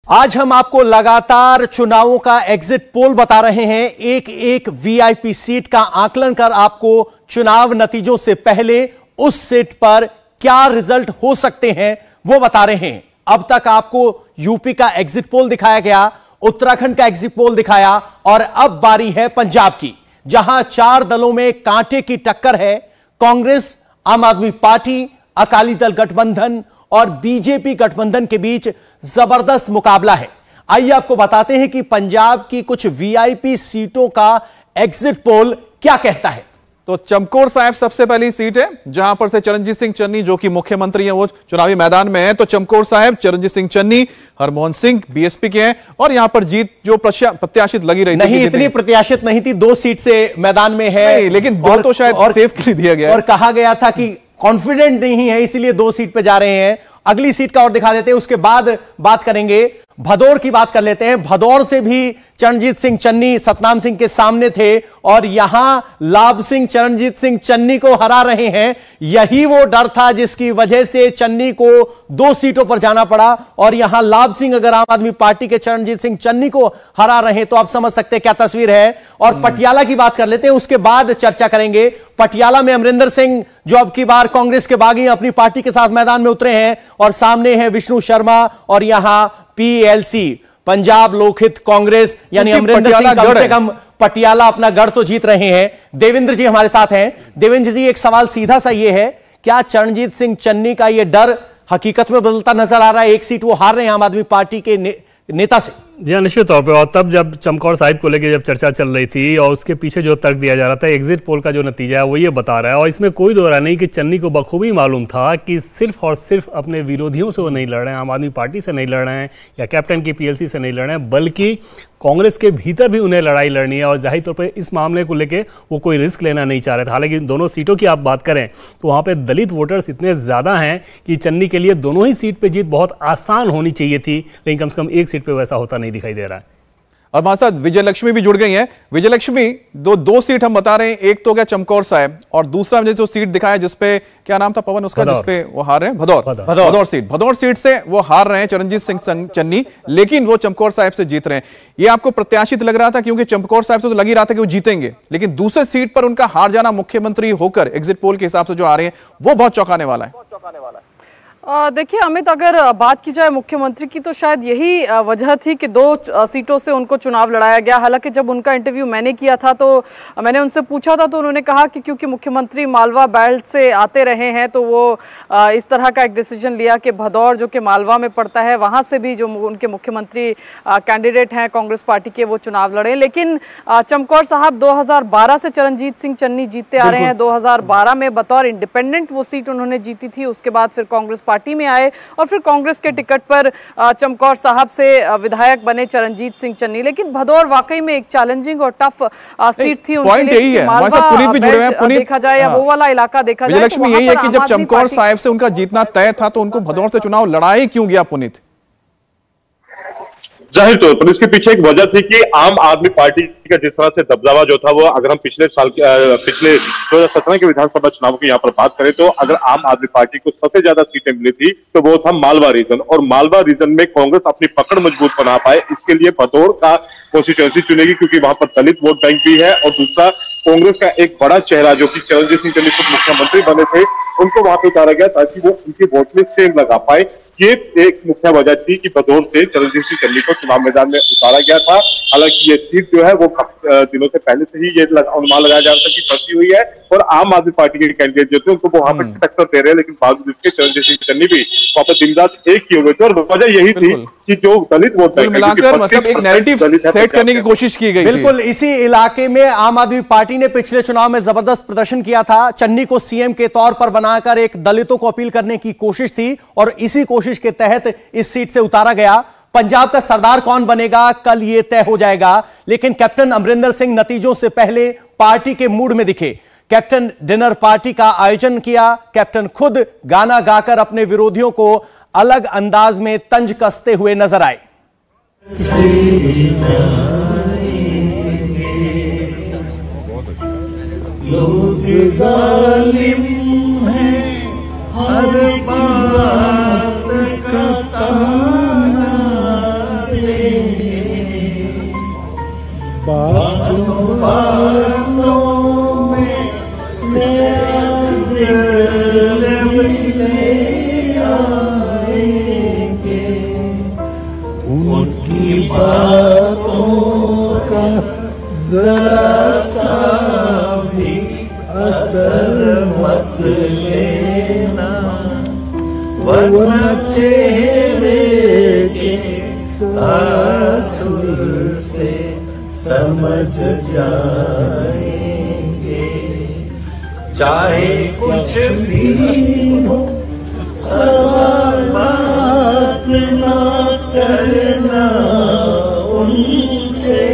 आज हम आपको लगातार चुनावों का एग्जिट पोल बता रहे हैं। एक एक वीआईपी सीट का आकलन कर आपको चुनाव नतीजों से पहले उस सीट पर क्या रिजल्ट हो सकते हैं वो बता रहे हैं। अब तक आपको यूपी का एग्जिट पोल दिखाया गया, उत्तराखंड का एग्जिट पोल दिखाया और अब बारी है पंजाब की, जहां 4 दलों में कांटे की टक्कर है। कांग्रेस, आम आदमी पार्टी, अकाली दल गठबंधन और बीजेपी गठबंधन के बीच जबरदस्त मुकाबला है। आइए आपको बताते हैं कि पंजाब की कुछ वीआईपी सीटों का एग्जिट पोल क्या कहता है। तो चमकौर साहिब सबसे पहली सीट है, जहां पर से चरणजीत सिंह चन्नी जो कि मुख्यमंत्री हैं वो चुनावी मैदान में है। तो चमकौर साहिब, चरणजीत सिंह चन्नी, हरमोहन सिंह बीएसपी के हैं और यहां पर जीत जो प्रत्याशित लगी रही नहीं, इतनी प्रत्याशित नहीं थी, 2 सीट से मैदान में है, लेकिन 2 तो शायद सेफ के लिए दिया गया और कहा गया था कि कॉन्फिडेंट नहीं है इसलिए 2 सीट पे जा रहे हैं। अगली सीट का और दिखा देते हैं, उसके बाद बात करेंगे। भदौर की बात कर लेते हैं। भदौर से भी चरणजीत सिंह चन्नी सतनाम सिंह के सामने थे और यहां लाभ सिंह चरणजीत सिंह चन्नी को हरा रहे हैं। यही वो डर था जिसकी वजह से चन्नी को 2 सीटों पर जाना पड़ा और यहां लाभ सिंह अगर आम आदमी पार्टी के चरणजीत सिंह चन्नी को हरा रहे हैं तो आप समझ सकते हैं क्या तस्वीर है। और पटियाला की बात कर लेते हैं, उसके बाद चर्चा करेंगे। पटियाला में अमरिंदर सिंह जो अब की बार कांग्रेस के बागी अपनी पार्टी के साथ मैदान में उतरे हैं और सामने है विष्णु शर्मा और यहां पीएलसी पंजाब लोकहित कांग्रेस यानी अमरिंदर सिंह कम से कम पटियाला अपना गढ़ तो जीत रहे हैं। देवेंद्र जी हमारे साथ हैं। देवेंद्र जी, एक सवाल सीधा सा ये है, क्या चरणजीत सिंह चन्नी का ये डर हकीकत में बदलता नजर आ रहा है? एक सीट वो हार रहे हैं आम आदमी पार्टी के नेता से। जी हाँ, निश्चित तौर पे। और तब जब चमकौर साहिब को लेकर जब चर्चा चल रही थी और उसके पीछे जो तर्क दिया जा रहा था, एग्जिट पोल का जो नतीजा है वो ये बता रहा है और इसमें कोई दो राय नहीं कि चन्नी को बखूबी मालूम था कि सिर्फ और सिर्फ अपने विरोधियों से वो नहीं लड़ रहे हैं, आम आदमी पार्टी से नहीं लड़ रहे हैं या कैप्टन की पीएलसी से नहीं लड़ रहे हैं, बल्कि कांग्रेस के भीतर भी उन्हें लड़ाई लड़नी है और जाहिर तौर पर इस मामले को लेकर वो कोई रिस्क लेना नहीं चाह रहे थे। हालांकि दोनों सीटों की आप बात करें तो वहाँ पर दलित वोटर्स इतने ज़्यादा हैं कि चन्नी के लिए दोनों ही सीट पर जीत बहुत आसान होनी चाहिए थी, लेकिन कम से कम एक सीट पर वैसा होता नहीं दिखाई दे रहा है। और हमारे साथ विजय लक्ष्मी भी जुड़ गई हैं। विजय लक्ष्मी, दो सीट हम बता रहे हैं, एक तो क्या चमकौर साहिब और दूसरा मुझे जो सीट दिखाया जिसपे क्या नाम था पवन उसका, जिसपे वो हार रहे हैं, भदौर सीट से वो हार रहे हैं चरणजीत सिंह चन्नी, लेकिन वो चमकौर साहिब से जीत रहे हैं। ये आपको प्रत्याशित लग रहा था? क्योंकि चमकौर साहिब से तो लग ही रहा था कि वो जीतेंगे, लेकिन दूसरे सीट पर उनका हार जाना मुख्यमंत्री होकर एग्जिट पोल के हिसाब से जो आ रहे हैं वो बहुत चौंकाने वाला है। देखिए अमित, अगर बात की जाए मुख्यमंत्री की तो शायद यही वजह थी कि 2 सीटों से उनको चुनाव लड़ाया गया। हालांकि जब उनका इंटरव्यू मैंने किया था तो मैंने उनसे पूछा था तो उन्होंने कहा कि क्योंकि मुख्यमंत्री मालवा बेल्ट से आते रहे हैं तो वो इस तरह का एक डिसीजन लिया कि भदौर जो कि मालवा में पड़ता है वहाँ से भी जो उनके मुख्यमंत्री कैंडिडेट हैं कांग्रेस पार्टी के वो चुनाव लड़े। लेकिन चमकौर साहब 2012 से चरणजीत सिंह चन्नी जीतते आ रहे हैं। 2012 में बतौर इंडिपेंडेंट वो सीट उन्होंने जीती थी, उसके बाद फिर कांग्रेस पार्टी में आए और फिर कांग्रेस के टिकट पर चमकौर साहब से विधायक बने चरणजीत सिंह चन्नी। लेकिन भदौर वाकई में एक चैलेंजिंग और टफ सीट थी उनके लिए। मालवा देखा जाए या वो वाला इलाका देखा जाए, लक्ष्मी यही है कि जब चमकौर साहिब से उनका जीतना तय था तो उनको भदौर से चुनाव लड़ाई क्यों गया पुनीत? जाहिर तौर पर इसके पीछे एक वजह थी कि आम आदमी पार्टी का जिस तरह से दबदबा जो था वो, अगर हम पिछले 2017 के विधानसभा चुनाव की यहाँ पर बात करें तो अगर आम आदमी पार्टी को सबसे ज्यादा सीटें मिली थी तो वो था मालवा रीजन, और मालवा रीजन में कांग्रेस अपनी पकड़ मजबूत बना पाए इसके लिए भदौर का कॉन्स्टिट्यूएंसी चुनेगी, क्योंकि वहां पर दलित वोट बैंक भी है और दूसरा कांग्रेस का एक बड़ा चेहरा जो कि चरणजीत सिंह चन्नी खुद मुख्यमंत्री बने थे उनको वहां पर उतारा गया ताकि वो उनकी वोट में सेम लगा पाए। ये एक मुख्य वजह थी कि भदौर से चरणजीत सिंह चन्नी को चुनाव मैदान में उतारा गया था। हालांकि ये सीट जो है वो दिनों से पहले से ही ये अनुमान लगाया जा रहा था कि फंसी हुई है और आम आदमी पार्टी के कैंडिडेट जो थे उनको वहां पर टक्कर दे रहे हैं, लेकिन बावजूद इसके चरणजीत सिंह चन्नी भी वहां पर दिन रात एक किए हुए थे और वजह यही थी कि जो दलित वोट मिलाकर मतलब एक नैरेटिव सेट करने की कोशिश की गई। बिल्कुल, इसी इलाके में आम आदमी पार्टी ने पिछले चुनाव में जबरदस्त प्रदर्शन किया था। चन्नी को सीएम के तौर पर बनाकर एक दलितों को अपील करने की कोशिश थी और इसी कोशिश के तहत इस सीट से उतारा गया। पंजाब का सरदार कौन बनेगा कल यह तय हो जाएगा, लेकिन कैप्टन अमरिंदर सिंह नतीजों से पहले पार्टी के मूड में दिखे। कैप्टन डिनर पार्टी का आयोजन किया। कैप्टन खुद गाना गाकर अपने विरोधियों को अलग अंदाज में तंज कसते हुए नजर आए। लोग जालिम हैं, हर बात का ताना बातों में मेरा जिक्र मिले आएंगे, उनकी बातों का जरा सा भी असर मत लेना, वरना चेहरे के तासुर से समझ जाएंगे। चाहे कुछ भी हो सवाल बात ना करना उनसे,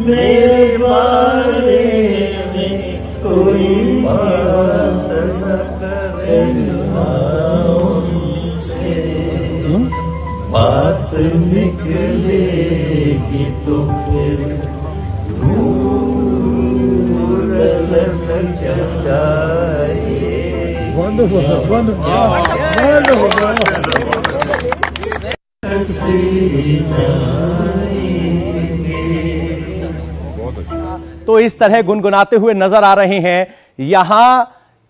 मेरे बारे में कोई बात न करना उनसे। बात निकलेगी तो फिर दूर न जाए। तो इस तरह गुनगुनाते हुए नजर आ रहे हैं। यहां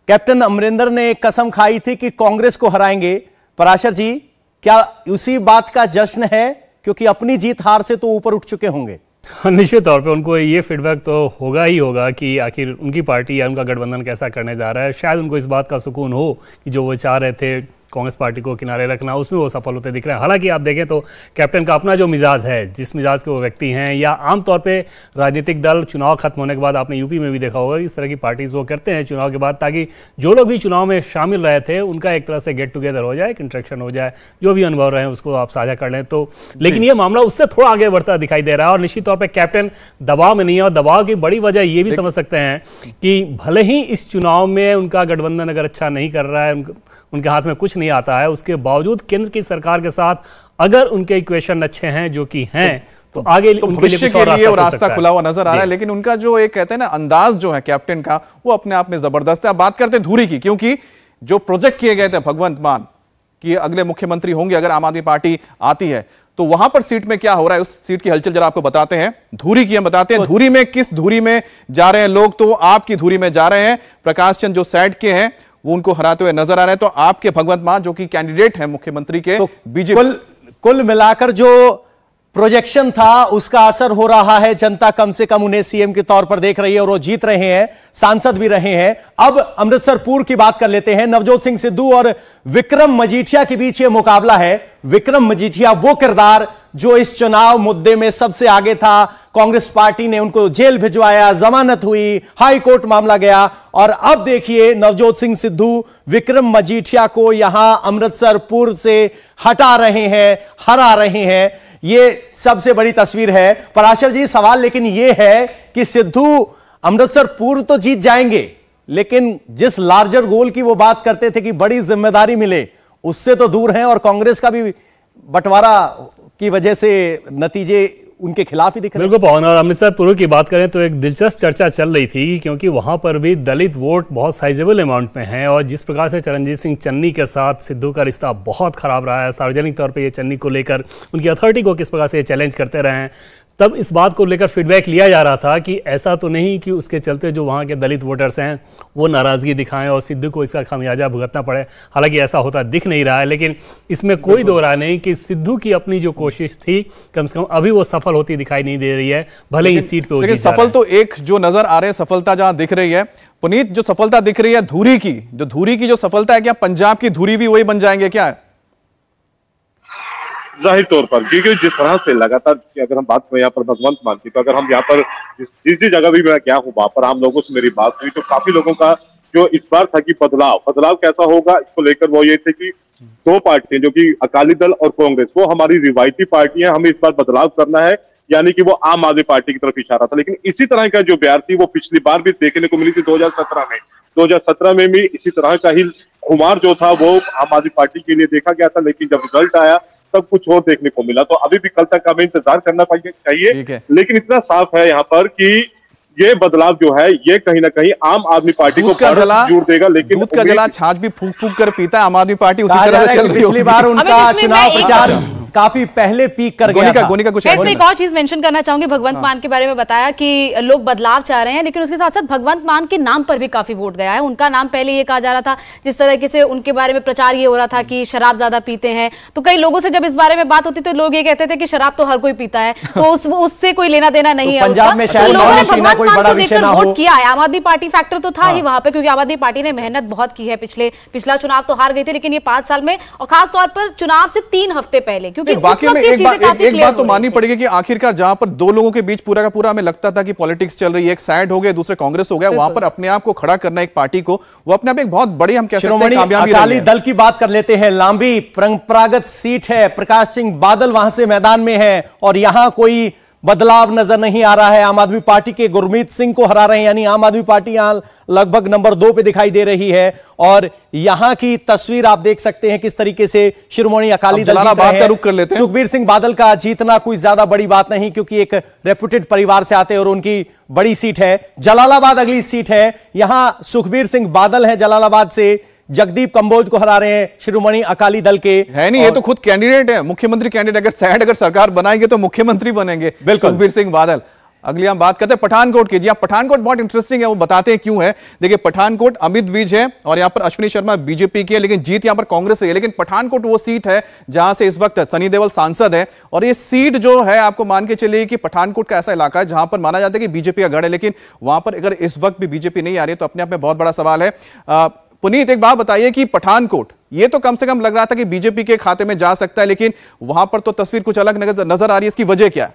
कैप्टन अमरिंदर ने कसम खाई थी कि कांग्रेस को हराएंगे। पराशर जी, क्या उसी बात का जश्न है, क्योंकि अपनी जीत हार से तो ऊपर उठ चुके होंगे? निश्चित तौर पे उनको ये फीडबैक तो होगा ही होगा कि आखिर उनकी पार्टी या उनका गठबंधन कैसा करने जा रहा है। शायद उनको इस बात का सुकून हो कि जो वो चाह रहे थे कांग्रेस पार्टी को किनारे रखना, उसमें वो सफल होते दिख रहे हैं। हालांकि आप देखें तो कैप्टन का अपना जो मिजाज है, जिस मिजाज के वो व्यक्ति हैं, या आमतौर पे राजनीतिक दल चुनाव खत्म होने के बाद, आपने यूपी में भी देखा होगा, इस तरह की पार्टीज वो करते हैं चुनाव के बाद, ताकि जो लोग भी चुनाव में शामिल रहे थे उनका एक तरह से गेट टुगेदर हो जाए, एक इंटरेक्शन हो जाए, जो भी अनुभव रहे हैं उसको आप साझा कर लें। तो लेकिन ये मामला उससे थोड़ा आगे बढ़ता दिखाई दे रहा है और निश्चित तौर पर कैप्टन दबाव में नहीं है। और दबाव की बड़ी वजह ये भी समझ सकते हैं कि भले ही इस चुनाव में उनका गठबंधन अगर अच्छा नहीं कर रहा है, उनके हाथ में कुछ नहीं आता है, उसके बावजूद केंद्र की सरकार के साथ अगर उनके इक्वेशन अच्छे हैं, जो कि हैं, तो आगे तो भविष्य के लिए वो रास्ता खुला हुआ नजर आ रहा है। लेकिन उनका जो एक कहते हैं ना अंदाज जो है कैप्टन का, वो अपने आप में जबरदस्त है। अब बात करते हैं धुरी की, क्योंकि जो प्रोजेक्ट किए गए थे भगवंत मान कि अगले मुख्यमंत्री होंगे अगर आम आदमी पार्टी आती है, तो वहां पर सीट में क्या हो रहा है, उस सीट की हलचल जरा आपको बताते हैं। धुरी की हम बताते हैं, धुरी में किस धुरी में जा रहे हैं लोग, तो आपकी धुरी में जा रहे हैं। प्रकाश चंद जो सैड के हैं वो उनको हराते हुए नजर आ रहे हैं। तो आपके भगवंत मान जो कि कैंडिडेट हैं मुख्यमंत्री के, तो बीजेपी कुल मिलाकर जो प्रोजेक्शन था उसका असर हो रहा है। जनता कम से कम उन्हें सीएम के तौर पर देख रही है और वो जीत रहे हैं, सांसद भी रहे हैं। अब अमृतसर पूर्व की बात कर लेते हैं। नवजोत सिंह सिद्धू और विक्रम मजीठिया के बीच ये मुकाबला है। विक्रम मजीठिया वो किरदार जो इस चुनाव मुद्दे में सबसे आगे था। कांग्रेस पार्टी ने उनको जेल भिजवाया, जमानत हुई, हाई कोर्ट मामला गया, और अब देखिए नवजोत सिंह सिद्धू विक्रम मजीठिया को यहां अमृतसर पूर्व से हटा रहे हैं, हरा रहे हैं। ये सबसे बड़ी तस्वीर है। पराशर जी, सवाल लेकिन यह है कि सिद्धू अमृतसर पूर्व तो जीत जाएंगे, लेकिन जिस लार्जर गोल की वो बात करते थे कि बड़ी जिम्मेदारी मिले, उससे तो दूर हैं और कांग्रेस का भी बंटवारा की वजह से नतीजे उनके खिलाफ ही दिख रहे हैं। बिल्कुल पवन, और अमृतसर पूर्व की बात करें तो एक दिलचस्प चर्चा चल रही थी, क्योंकि वहां पर भी दलित वोट बहुत साइजेबल अमाउंट में है, और जिस प्रकार से चरणजीत सिंह चन्नी के साथ सिद्धू का रिश्ता बहुत खराब रहा है, सार्वजनिक तौर पे ये चन्नी को लेकर उनकी अथॉरिटी को किस प्रकार से चैलेंज करते रहे हैं, तब इस बात को लेकर फीडबैक लिया जा रहा था कि ऐसा तो नहीं कि उसके चलते जो वहाँ के दलित वोटर्स हैं वो नाराज़गी दिखाएं और सिद्धू को इसका खामियाजा भुगतना पड़े। हालांकि ऐसा होता दिख नहीं रहा है, लेकिन इसमें कोई दो राय नहीं कि सिद्धू की अपनी जो कोशिश थी कम से कम अभी वो सफल होती दिखाई नहीं दे रही है, भले ही सीट पे। सफल तो एक जो नजर आ रहे हैं सफलता जहां दिख रही है, पुनीत, जो सफलता दिख रही है धुरी की जो सफलता है, क्या पंजाब की धुरी भी वही बन जाएंगे क्या? जाहिर तौर पर, क्योंकि जिस तरह से लगातार, अगर हम बात करें यहाँ पर भगवंत मान की, तो अगर हम यहाँ पर जिस जगह भी मैं क्या हूँ वहां पर आम लोगों से मेरी बात हुई, तो काफी लोगों का जो इस बार था कि बदलाव कैसा होगा इसको लेकर वो ये थे कि दो पार्टियां जो कि अकाली दल और कांग्रेस, वो हमारी रिवायती पार्टी है, हमें इस बार बदलाव करना है, यानी कि वो आम आदमी पार्टी की तरफ इशारा था। लेकिन इसी तरह का जो बयार थी वो पिछली बार भी देखने को मिली थी 2017 में भी इसी तरह का ही खुमार जो था वो आम आदमी पार्टी के लिए देखा गया था। लेकिन जब रिजल्ट आया तब कुछ और देखने को मिला। तो अभी भी कल तक हमें इंतजार करना चाहिए, लेकिन इतना साफ है यहाँ पर कि ये बदलाव जो है ये कहीं ना कहीं आम आदमी पार्टी को जोड़ देगा। लेकिन दूध का जला छाछ भी फूक फूक कर पीता है आम आदमी पार्टी, उसी तरह से चल रही है। पिछली बार उनका चुनाव प्रचार काफी पहले पीक कर गया था। गोनिका कुछ इसमें एक और चीज मेंशन करना चाहूंगी। भगवंत मान के बारे में बताया कि लोग बदलाव चाह रहे हैं, लेकिन उसके साथ साथ भगवंत मान के नाम पर भी काफी वोट गया है। उनका नाम पहले ये कहा जा रहा था, जिस तरीके से उनके बारे में प्रचार ये हो रहा था कि शराब ज्यादा पीते हैं, तो कई लोगों से जब इस बारे में बात होती तो लोग ये कहते थे कि शराब तो हर कोई पीता है, तो उससे कोई लेना देना नहीं है। पंजाब में शायद लोगों ने भगवंत कोई मान बड़ा को विषय देखकर ना हो। वोट किया है। आम आदमी पार्टी फैक्टर तो था ही वहां पे, क्योंकि आम आदमी पार्टी ने मेहनत बहुत की है। पिछला चुनाव तो हार गई थी, लेकिन ये 5 साल में, और खास तौर पर चुनाव से 3 हफ्ते पहले, क्योंकि वाकई में एक बात तो माननी पड़ेगी कि आखिरकार जहां पर दो लोगों के बीच पूरा का पूरा हमें लगता था कि पॉलिटिक्स चल रही है, एक साइड हो गया, दूसरे कांग्रेस हो गया, वहां पर अपने आप को खड़ा करना एक पार्टी को, वो अपने आप एक बहुत बड़ी, हम कह सकते हैं, कामयाबी। अकाली दल की बात कर लेते हैं। लांबी परंपरागत सीट है, प्रकाश सिंह बादल वहां से मैदान में है और यहां कोई बदलाव नजर नहीं आ रहा है। आम आदमी पार्टी के गुरमीत सिंह को हरा रहे हैं, यानी आम आदमी पार्टी यहां लगभग नंबर 2 पे दिखाई दे रही है। और यहां की तस्वीर आप देख सकते हैं किस तरीके से शिरोमणि अकाली दल जीत रहे हैं। रुख कर लेते हैं। सुखबीर सिंह बादल का जीतना कोई ज्यादा बड़ी बात नहीं, क्योंकि एक रेपुटेड परिवार से आते हैं और उनकी बड़ी सीट है। जलालाबाद अगली सीट है, यहां सुखबीर सिंह बादल है जलालाबाद से, जगदीप कंबोज को हरा रहे हैं शिरोमणि अकाली दल के। है नहीं, ये तो खुद कैंडिडेट है, मुख्यमंत्री कैंडिडेट। अगर सरकार बनाएंगे तो मुख्यमंत्री बनेंगे सुखबीर सिंह बादल। अगली हम बात करते हैं पठानकोट की। जी हाँ, पठानकोट बहुत इंटरेस्टिंग है, वो बताते हैं क्यों है। देखिए, पठानकोट अमित विज है और यहां पर अश्विनी शर्मा बीजेपी की है, लेकिन जीत यहां पर कांग्रेस है। लेकिन पठानकोट वो सीट है जहां से इस वक्त सनी देओल सांसद है, और ये सीट जो है आपको मान के चलिए कि पठानकोट का ऐसा इलाका है जहां पर माना जाता है कि बीजेपी का गढ़ है, लेकिन वहां पर अगर इस वक्त भी बीजेपी नहीं आ रही है तो अपने आप में बहुत बड़ा सवाल है। पुनीत, एक बात बताइए कि पठानकोट ये तो कम से कम लग रहा था कि बीजेपी के खाते में जा सकता है, लेकिन वहां पर तो तस्वीर कुछ अलग नजर आ रही है। इसकी वजह क्या है?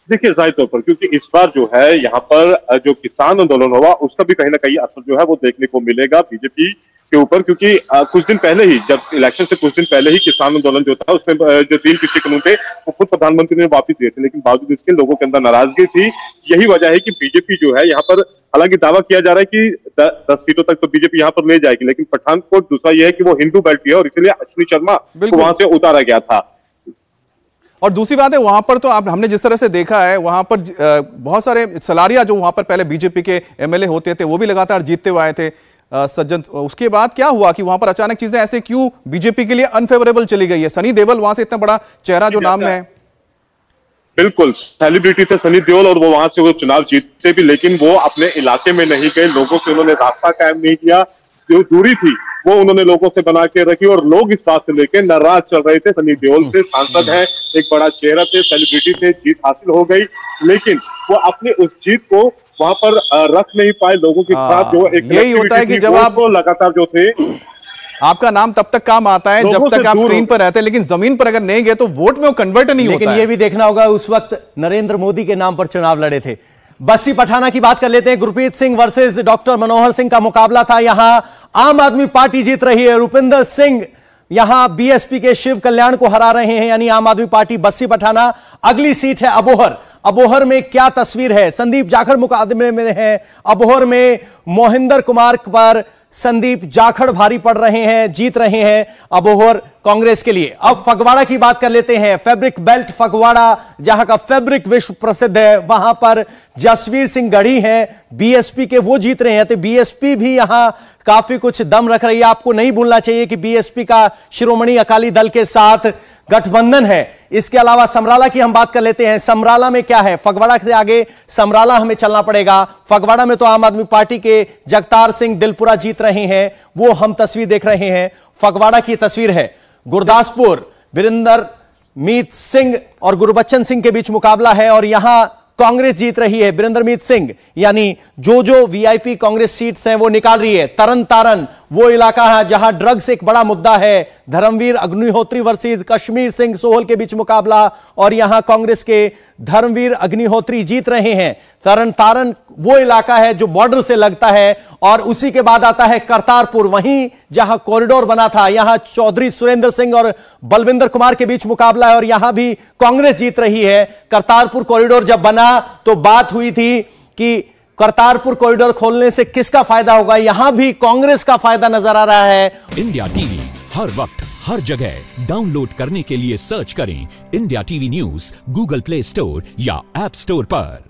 देखिए, जाहिर तौर पर क्योंकि इस बार जो है यहाँ पर जो किसान आंदोलन हुआ उसका भी कहीं ना कहीं असर जो है वो देखने को मिलेगा बीजेपी के ऊपर, क्योंकि कुछ दिन पहले ही, जब इलेक्शन से कुछ दिन पहले ही किसान आंदोलन जो था उसमें जो 3 कृषि कानून थे वो खुद प्रधानमंत्री ने वापस दिए थे, लेकिन बावजूद इसके लोगों के अंदर नाराजगी थी। यही वजह है कि बीजेपी जो है यहाँ पर, हालांकि दावा किया जा रहा है कि 10 सीटों तक तो बीजेपी यहाँ पर ले जाएगी, लेकिन पठानकोट दूसरा यह है कि वो हिंदू बेल्ट भी है और इसलिए अश्विनी शर्मा को वहां से उतारा गया था। और दूसरी बात है, वहां पर तो हमने जिस तरह से देखा है, वहां पर बहुत सारे सलारिया जो वहां पर पहले बीजेपी के एमएलए होते थे वो भी लगातार जीतते हुए आए थे सज्जन। उसके बाद क्या हुआ कि वहां पर अचानक चीजें ऐसे क्यों बीजेपी के लिए अनफेवरेबल चली गई है? सनी देओल वहां से इतना बड़ा चेहरा जो नाम में है, बिल्कुल सेलिब्रिटी थे सनी देओल, और वो वहां से वो चुनाव जीतते भी, लेकिन वो अपने इलाके में नहीं गए, लोगों से उन्होंने रास्ता कायम नहीं किया। जो दूरी थी वो उन्होंने लोगों से बना के रखी, और लोग इस बात से लेकर नाराज चल रहे थे। सनी देओल से सांसद है, एक बड़ा चेहरा थे, सेलिब्रिटी थे, जीत हासिल हो गई, लेकिन वो अपनी उस जीत को वहां पर रख नहीं पाए लोगों के साथ। जो एक यही होता है कि जब आप लगातार जो थे, आपका नाम तब तक काम आता है जब तक आप स्क्रीन पर रहते हैं, लेकिन जमीन पर अगर नहीं गए तो वोट में वो कन्वर्ट नहीं होता। लेकिन ये भी देखना होगा, उस वक्त नरेंद्र मोदी के नाम पर चुनाव लड़े थे। बस्सी पठाना की बात कर लेते हैं। गुरप्रीत सिंह वर्सेस डॉक्टर मनोहर सिंह का मुकाबला था। यहां आम आदमी पार्टी जीत रही है। रुपिंदर सिंह यहां बीएसपी के शिव कल्याण को हरा रहे हैं, यानी आम आदमी पार्टी। बस्सी पठाना अगली सीट है अबोहर। अबोहर में क्या तस्वीर है? संदीप जाखड़ मुकाबले में है। अबोहर में मोहिंदर कुमार पर संदीप जाखड़ भारी पड़ रहे हैं, जीत रहे हैं अबोहर कांग्रेस के लिए। अब फगवाड़ा की बात कर लेते हैं। फैब्रिक बेल्ट फगवाड़ा, जहां का फैब्रिक विश्व प्रसिद्ध है, वहां पर जसवीर सिंह गढ़ी हैं बीएसपी के, वो जीत रहे हैं। तो बीएसपी भी यहां काफी कुछ दम रख रही है। आपको नहीं भूलना चाहिए कि बीएसपी का शिरोमणि अकाली दल के साथ गठबंधन है। इसके अलावा समराला की हम बात कर लेते हैं। समराला में क्या है? फगवाड़ा से आगे समराला हमें चलना पड़ेगा। फगवाड़ा में तो आम आदमी पार्टी के जगतार सिंह दिलपुरा जीत रहे हैं, वो हम तस्वीर देख रहे हैं। फगवाड़ा की तस्वीर है। गुरदासपुर वीरेंद्र मीत सिंह और गुरबच्चन सिंह के बीच मुकाबला है और यहां कांग्रेस जीत रही है। वीरेंद्रमीत सिंह यानी जो वीआईपी कांग्रेस सीट्स हैं वो निकाल रही है। तरन तारन वो इलाका है जहां ड्रग्स एक बड़ा मुद्दा है। धर्मवीर अग्निहोत्री वर्सेस कश्मीर सिंह सोहल के बीच मुकाबला और यहां कांग्रेस के धर्मवीर अग्निहोत्री जीत रहे हैं। तरन तारन वो इलाका है जो बॉर्डर से लगता है और उसी के बाद आता है करतारपुर, वहीं जहां कॉरिडोर बना था। यहां चौधरी सुरेंद्र सिंह और बलविंदर कुमार के बीच मुकाबला है और यहां भी कांग्रेस जीत रही है। करतारपुर कॉरिडोर जब बना तो बात हुई थी कि करतारपुर कॉरिडोर खोलने से किसका फायदा होगा, यहां भी कांग्रेस का फायदा नजर आ रहा है। इंडिया टीवी हर वक्त हर जगह डाउनलोड करने के लिए सर्च करें India TV news Google play store या ऐप स्टोर पर।